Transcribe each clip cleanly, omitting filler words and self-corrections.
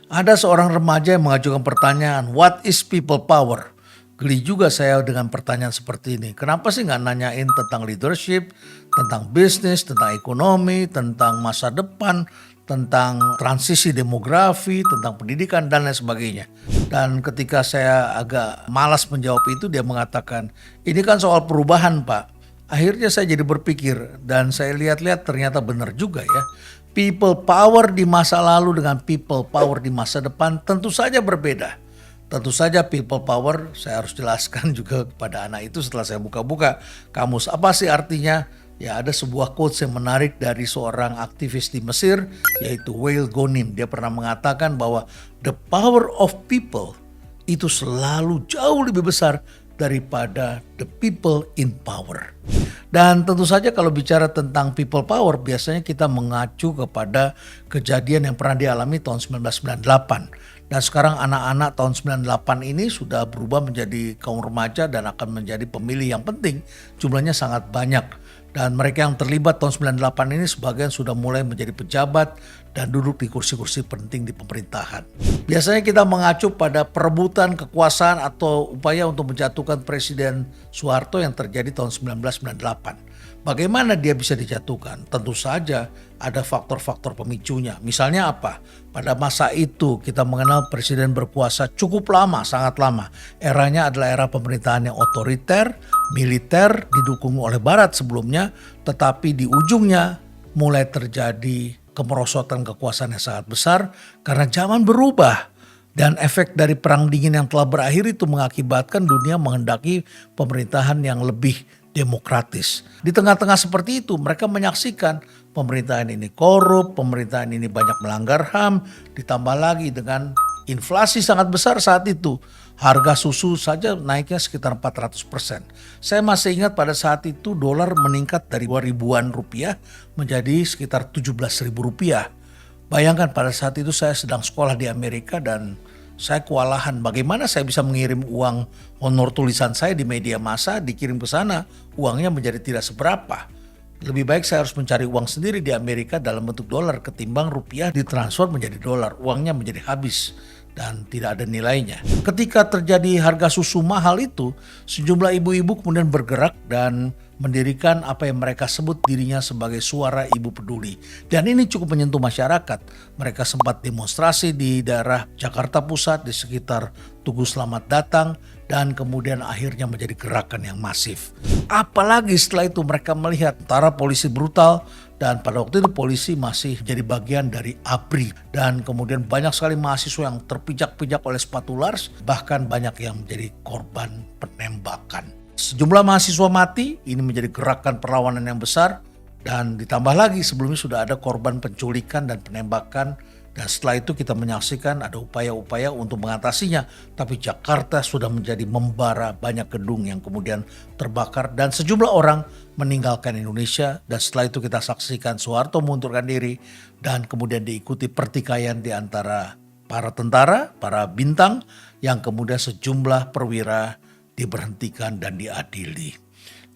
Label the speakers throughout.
Speaker 1: Ada seorang remaja yang mengajukan pertanyaan, "What is people power?" Geli juga saya dengan pertanyaan seperti ini. Kenapa sih nggak nanyain tentang leadership, tentang bisnis, tentang ekonomi, tentang masa depan, tentang transisi demografi, tentang pendidikan, dan lain sebagainya. Dan ketika saya agak malas menjawab itu, dia mengatakan, "Ini kan soal perubahan, Pak." Akhirnya saya jadi berpikir dan saya lihat-lihat ternyata benar juga ya. People power di masa lalu dengan people power di masa depan tentu saja berbeda. Tentu saja people power saya harus jelaskan juga kepada anak itu setelah saya buka-buka kamus. Apa sih artinya? Ya, ada sebuah quotes yang menarik dari seorang aktivis di Mesir yaitu Wael Ghonim. Dia pernah mengatakan bahwa the power of people itu selalu jauh lebih besar daripada the people in power. Dan tentu saja kalau bicara tentang people power biasanya kita mengacu kepada kejadian yang pernah dialami tahun 1998. Dan sekarang anak-anak tahun 98 ini sudah berubah menjadi kaum remaja dan akan menjadi pemilih yang penting. Jumlahnya sangat banyak. Dan mereka yang terlibat tahun 98 ini sebagian sudah mulai menjadi pejabat dan duduk di kursi-kursi penting di pemerintahan. Biasanya kita mengacu pada perebutan kekuasaan atau upaya untuk menjatuhkan Presiden Soeharto yang terjadi tahun 1998. Bagaimana dia bisa dijatuhkan? Tentu saja ada faktor-faktor pemicunya. Misalnya apa? Pada masa itu kita mengenal presiden berkuasa cukup lama, sangat lama. Eranya adalah era pemerintahan yang otoriter, militer, didukung oleh Barat sebelumnya. Tetapi di ujungnya mulai terjadi kemerosotan kekuasaan yang sangat besar karena zaman berubah. Dan efek dari perang dingin yang telah berakhir itu mengakibatkan dunia menghendaki pemerintahan yang lebih demokratis. Di tengah-tengah seperti itu mereka menyaksikan pemerintahan ini korup, pemerintahan ini banyak melanggar HAM, ditambah lagi dengan inflasi sangat besar saat itu. Harga susu saja naiknya sekitar 400%. Saya masih ingat pada saat itu dolar meningkat dari 2 ribuan rupiah menjadi sekitar 17.000 rupiah. Bayangkan pada saat itu saya sedang sekolah di Amerika dan saya kewalahan bagaimana saya bisa mengirim uang honor tulisan saya di media massa dikirim ke sana, uangnya menjadi tidak seberapa. Lebih baik saya harus mencari uang sendiri di Amerika dalam bentuk dolar ketimbang rupiah ditransfer menjadi dolar, uangnya menjadi habis dan tidak ada nilainya. Ketika terjadi harga susu mahal itu, sejumlah ibu-ibu kemudian bergerak dan mendirikan apa yang mereka sebut dirinya sebagai suara ibu peduli. Dan ini cukup menyentuh masyarakat. Mereka sempat demonstrasi di daerah Jakarta Pusat di sekitar Tugu Selamat Datang dan kemudian akhirnya menjadi gerakan yang masif. Apalagi setelah itu mereka melihat tentara polisi brutal dan pada waktu itu polisi masih jadi bagian dari ABRI dan kemudian banyak sekali mahasiswa yang terpijak-pijak oleh sepatu Lars, bahkan banyak yang menjadi korban penembakan. Sejumlah mahasiswa mati, ini menjadi gerakan perlawanan yang besar dan ditambah lagi sebelumnya sudah ada korban penculikan dan penembakan dan setelah itu kita menyaksikan ada upaya-upaya untuk mengatasinya. Tapi Jakarta sudah menjadi membara, banyak gedung yang kemudian terbakar dan sejumlah orang meninggalkan Indonesia dan setelah itu kita saksikan Soeharto mengundurkan diri dan kemudian diikuti pertikaian di antara para tentara, para bintang yang kemudian sejumlah perwira diberhentikan dan diadili.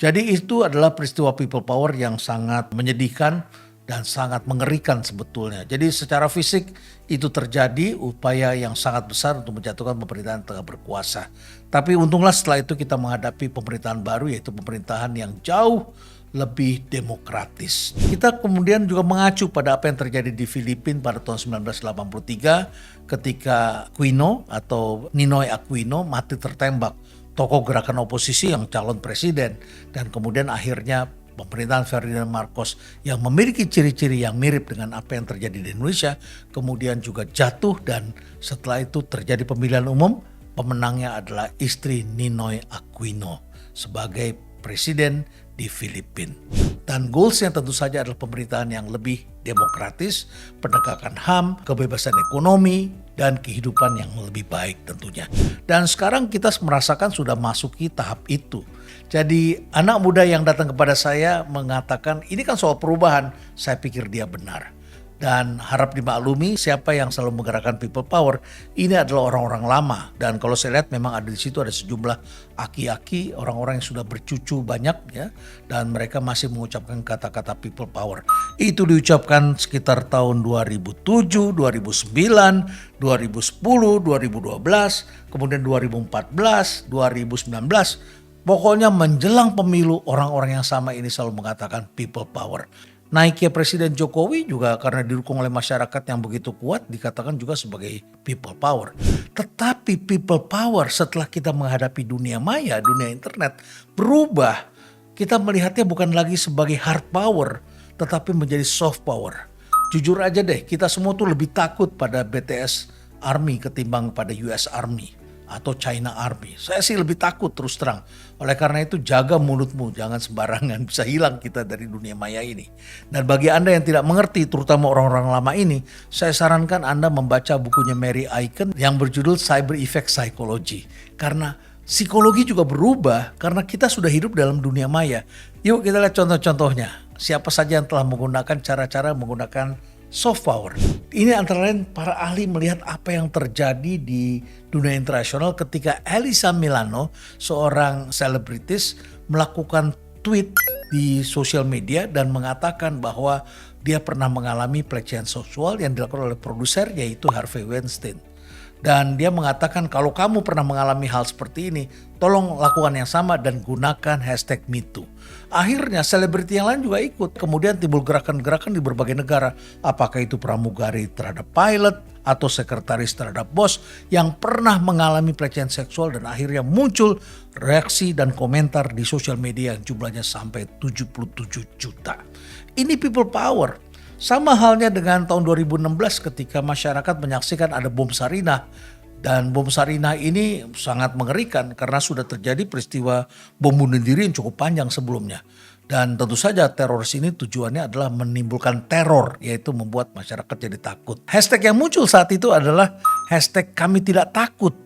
Speaker 1: Jadi itu adalah peristiwa people power yang sangat menyedihkan dan sangat mengerikan sebetulnya. Jadi secara fisik itu terjadi upaya yang sangat besar untuk menjatuhkan pemerintahan tengah berkuasa. Tapi untunglah setelah itu kita menghadapi pemerintahan baru yaitu pemerintahan yang jauh lebih demokratis. Kita kemudian juga mengacu pada apa yang terjadi di Filipina pada tahun 1983 ketika Aquino atau Ninoy Aquino mati tertembak, tokoh gerakan oposisi yang calon presiden, dan kemudian akhirnya pemerintahan Ferdinand Marcos yang memiliki ciri-ciri yang mirip dengan apa yang terjadi di Indonesia kemudian juga jatuh dan setelah itu terjadi pemilihan umum. Pemenangnya adalah istri Ninoy Aquino sebagai presiden di Filipina. Dan goalsnya tentu saja adalah pemerintahan yang lebih demokratis, penegakan HAM, kebebasan ekonomi, dan kehidupan yang lebih baik tentunya. Dan sekarang kita merasakan sudah masuki tahap itu. Jadi anak muda yang datang kepada saya mengatakan ini kan soal perubahan, saya pikir dia benar. Dan harap dimaklumi siapa yang selalu menggerakkan people power ini adalah orang-orang lama. Dan kalau saya lihat memang ada di situ ada sejumlah aki-aki, orang-orang yang sudah bercucu banyak ya. Dan mereka masih mengucapkan kata-kata people power. Itu diucapkan sekitar tahun 2007, 2009, 2010, 2012, kemudian 2014, 2019. Pokoknya menjelang pemilu orang-orang yang sama ini selalu mengatakan people power. Naiknya Presiden Jokowi juga karena didukung oleh masyarakat yang begitu kuat dikatakan juga sebagai people power. Tetapi people power setelah kita menghadapi dunia maya, dunia internet berubah. Kita melihatnya bukan lagi sebagai hard power tetapi menjadi soft power. Jujur aja deh, kita semua tuh lebih takut pada BTS Army ketimbang pada US Army atau China Army. Saya sih lebih takut terus terang. Oleh karena itu jaga mulutmu, jangan sembarangan, bisa hilang kita dari dunia maya ini. Dan bagi Anda yang tidak mengerti, terutama orang-orang lama ini, saya sarankan Anda membaca bukunya Mary Aiken yang berjudul Cyber Effect Psychology. Karena psikologi juga berubah karena kita sudah hidup dalam dunia maya. Yuk kita lihat contoh-contohnya. Siapa saja yang telah menggunakan cara-cara menggunakan soft power. Ini antara lain para ahli melihat apa yang terjadi di dunia internasional ketika Alyssa Milano, seorang selebritis, melakukan tweet di sosial media dan mengatakan bahwa dia pernah mengalami pelecehan seksual yang dilakukan oleh produser yaitu Harvey Weinstein. Dan dia mengatakan kalau kamu pernah mengalami hal seperti ini, tolong lakukan yang sama dan gunakan hashtag #MeToo. Akhirnya selebriti yang lain juga ikut. Kemudian timbul gerakan-gerakan di berbagai negara. Apakah itu pramugari terhadap pilot atau sekretaris terhadap bos yang pernah mengalami pelecehan seksual dan akhirnya muncul reaksi dan komentar di sosial media yang jumlahnya sampai 77 juta. Ini people power. Sama halnya dengan tahun 2016 ketika masyarakat menyaksikan ada bom Sarinah. Dan bom Sarinah ini sangat mengerikan karena sudah terjadi peristiwa bom bunuh diri yang cukup panjang sebelumnya. Dan tentu saja teroris ini tujuannya adalah menimbulkan teror, yaitu membuat masyarakat jadi takut. Hashtag yang muncul saat itu adalah hashtag kami tidak takut.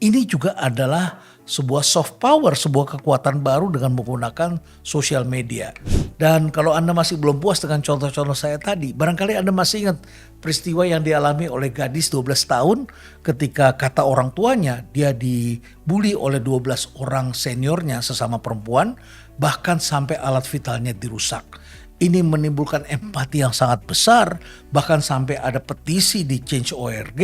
Speaker 1: Ini juga adalah sebuah soft power, sebuah kekuatan baru dengan menggunakan sosial media. Dan kalau Anda masih belum puas dengan contoh-contoh saya tadi, barangkali Anda masih ingat peristiwa yang dialami oleh gadis 12 tahun ketika kata orang tuanya dia dibully oleh 12 orang seniornya sesama perempuan, bahkan sampai alat vitalnya dirusak. Ini menimbulkan empati yang sangat besar, bahkan sampai ada petisi di Change.org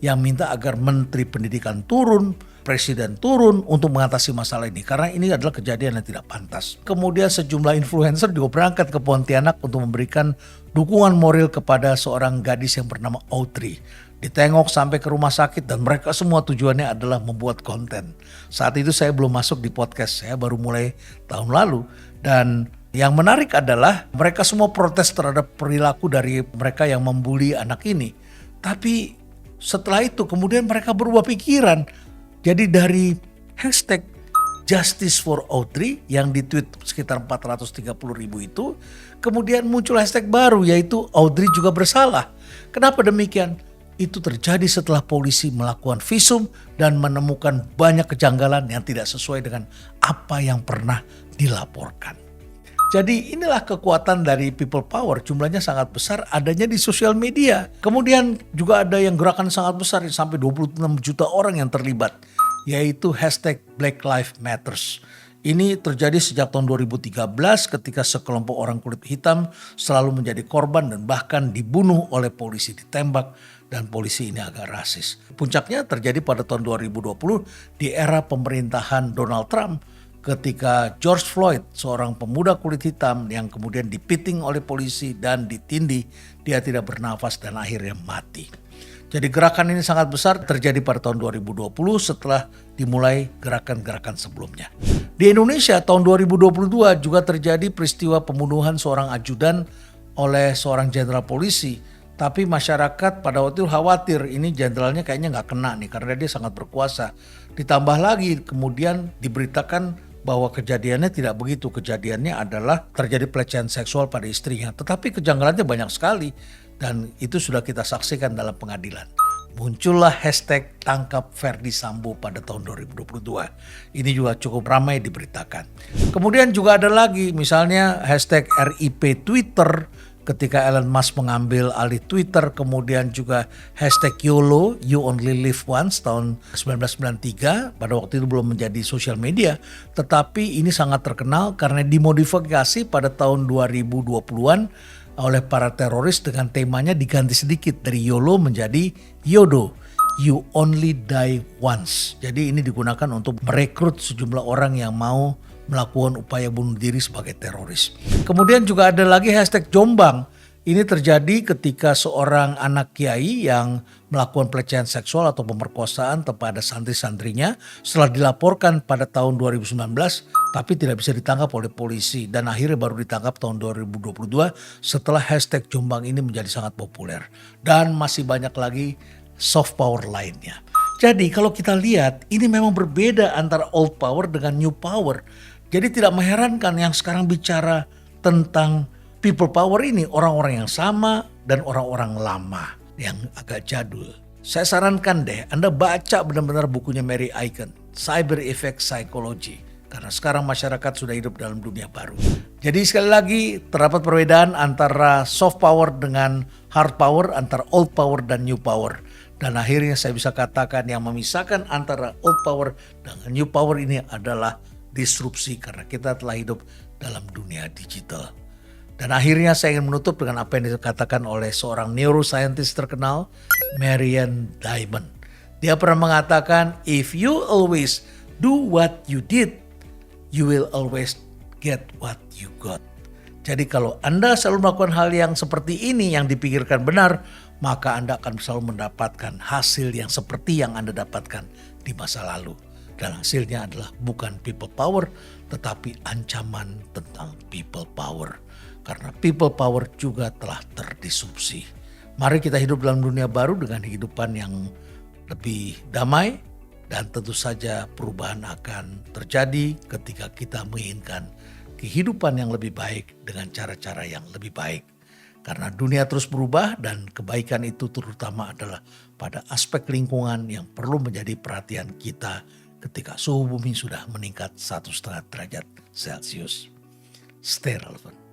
Speaker 1: yang minta agar Menteri Pendidikan turun, Presiden turun untuk mengatasi masalah ini. Karena ini adalah kejadian yang tidak pantas. Kemudian sejumlah influencer juga berangkat ke Pontianak untuk memberikan dukungan moral kepada seorang gadis yang bernama Audrey. Ditengok sampai ke rumah sakit dan mereka semua tujuannya adalah membuat konten. Saat itu saya belum masuk di podcast, saya baru mulai tahun lalu. Dan yang menarik adalah mereka semua protes terhadap perilaku dari mereka yang membuli anak ini. Tapi setelah itu kemudian mereka berubah pikiran. Jadi dari hashtag Justice for Audrey yang ditweet sekitar 430.000 itu, kemudian muncul hashtag baru yaitu Audrey juga bersalah. Kenapa demikian? Itu terjadi setelah polisi melakukan visum dan menemukan banyak kejanggalan yang tidak sesuai dengan apa yang pernah dilaporkan. Jadi inilah kekuatan dari people power, jumlahnya sangat besar adanya di sosial media. Kemudian juga ada yang gerakan sangat besar sampai 26 juta orang yang terlibat, yaitu hashtag Black Lives Matters. Ini terjadi sejak tahun 2013 ketika sekelompok orang kulit hitam selalu menjadi korban dan bahkan dibunuh oleh polisi, ditembak, dan polisi ini agak rasis. Puncaknya terjadi pada tahun 2020 di era pemerintahan Donald Trump ketika George Floyd, seorang pemuda kulit hitam yang kemudian dipiting oleh polisi dan ditindih, dia tidak bernafas dan akhirnya mati. Jadi gerakan ini sangat besar, terjadi pada tahun 2020 setelah dimulai gerakan-gerakan sebelumnya. Di Indonesia tahun 2022 juga terjadi peristiwa pembunuhan seorang ajudan oleh seorang jenderal polisi. Tapi masyarakat pada waktu itu khawatir ini jenderalnya kayaknya nggak kena nih karena dia sangat berkuasa. Ditambah lagi kemudian diberitakan bahwa kejadiannya tidak begitu. Kejadiannya adalah terjadi pelecehan seksual pada istrinya. Tetapi kejanggalannya banyak sekali dan itu sudah kita saksikan dalam pengadilan. Muncullah hashtag tangkap Verdi Sambo pada tahun 2022. Ini juga cukup ramai diberitakan. Kemudian juga ada lagi misalnya hashtag RIP Twitter. ketika Elon Musk mengambil alih Twitter, kemudian juga hashtag YOLO, You Only Live Once tahun 1993, pada waktu itu belum menjadi sosial media, tetapi ini sangat terkenal karena dimodifikasi pada tahun 2020-an oleh para teroris dengan temanya diganti sedikit dari YOLO menjadi YODO, You Only Die Once. Jadi ini digunakan untuk merekrut sejumlah orang yang mau melakukan upaya bunuh diri sebagai teroris. Kemudian juga ada lagi hashtag Jombang. Ini terjadi ketika seorang anak kiai yang melakukan pelecehan seksual atau pemerkosaan kepada santri-santrinya setelah dilaporkan pada tahun 2019 tapi tidak bisa ditangkap oleh polisi dan akhirnya baru ditangkap tahun 2022 setelah hashtag Jombang ini menjadi sangat populer. Dan masih banyak lagi soft power lainnya. Jadi kalau kita lihat ini memang berbeda antara old power dengan new power. Jadi tidak mengherankan yang sekarang bicara tentang people power ini orang-orang yang sama dan orang-orang lama yang agak jadul. Saya sarankan deh Anda baca benar-benar bukunya Mary Aiken, Cyber Effect Psychology. Karena sekarang masyarakat sudah hidup dalam dunia baru. Jadi sekali lagi terdapat perbedaan antara soft power dengan hard power, antara old power dan new power. Dan akhirnya saya bisa katakan yang memisahkan antara old power dengan new power ini adalah disrupsi karena kita telah hidup dalam dunia digital. Dan akhirnya saya ingin menutup dengan apa yang dikatakan oleh seorang neuroscientist terkenal, Marianne Diamond. Dia pernah mengatakan, if you always do what you did, you will always get what you got. Jadi kalau Anda selalu melakukan hal yang seperti ini yang dipikirkan benar, maka Anda akan selalu mendapatkan hasil yang seperti yang Anda dapatkan di masa lalu. Dan hasilnya adalah bukan people power, tetapi ancaman tentang people power. Karena people power juga telah terdisrupsi. Mari kita hidup dalam dunia baru dengan kehidupan yang lebih damai. Dan tentu saja perubahan akan terjadi ketika kita menginginkan kehidupan yang lebih baik dengan cara-cara yang lebih baik. Karena dunia terus berubah dan kebaikan itu terutama adalah pada aspek lingkungan yang perlu menjadi perhatian kita ketika suhu bumi sudah meningkat 1,5 derajat Celcius. Stay relevant.